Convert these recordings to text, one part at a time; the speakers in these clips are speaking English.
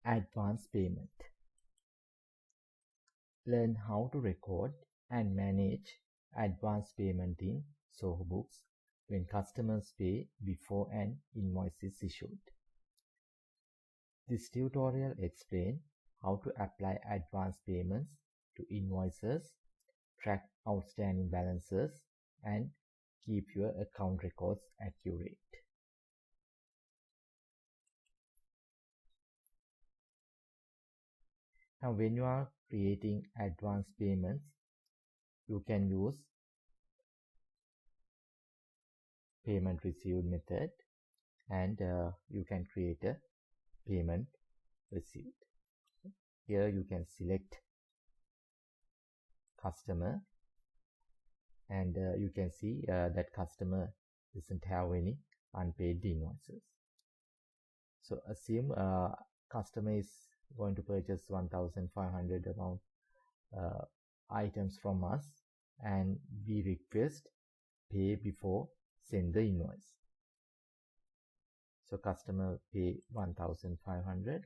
Advance payment. Learn how to record and manage advance payment in Zoho Books when customers pay before an invoice is issued. This tutorial explains how to apply advance payments to invoices, track outstanding balances, and keep your account records accurate. Now, when you are creating advance payments, you can use payment received method, and you can create a payment received. Here you can select customer, and you can see that customer doesn't have any unpaid invoices. So assume customer is going to purchase 1,500 amount items from us, and we request pay before send the invoice. So customer pay 1,500,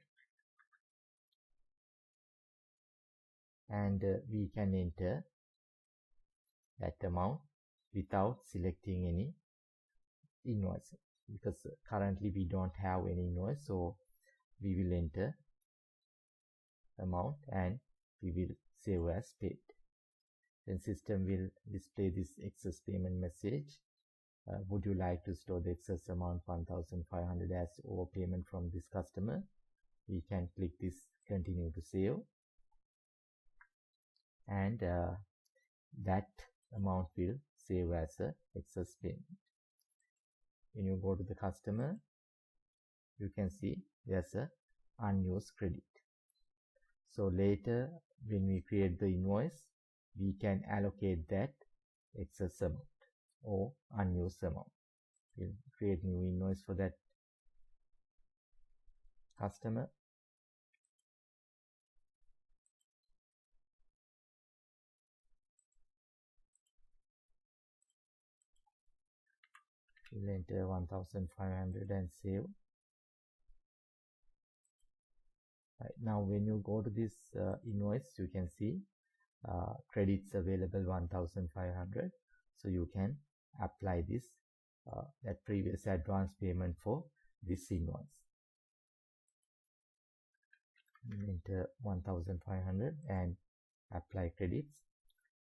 and we can enter that amount without selecting any invoice, because currently we don't have any invoice. So we will enter amount and we will save as paid. Then system will display this excess payment message. Would you like to store the excess amount 1,500 as overpayment from this customer? We can click this continue to save, and that amount will save as a excess payment. When you go to the customer, you can see there's a unused credit. So later when we create the invoice, we can allocate that excess amount or unused amount. We'll create new invoice for that customer. We'll enter 1,500 and save. Right, now when you go to this invoice, you can see credits available 1,500. So you can apply this that previous advance payment for this invoice. Enter 1,500 and apply credits.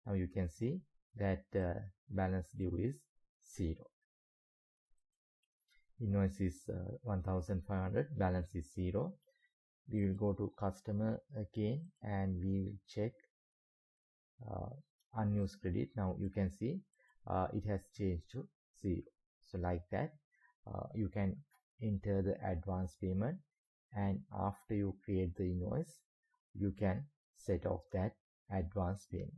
Now you can see that balance due is 0. Invoice is 1,500, balance is 0. We will go to customer again and we will check unused credit. Now you can see it has changed to 0. So like that, you can enter the advance payment, and after you create the invoice, you can set off that advance payment.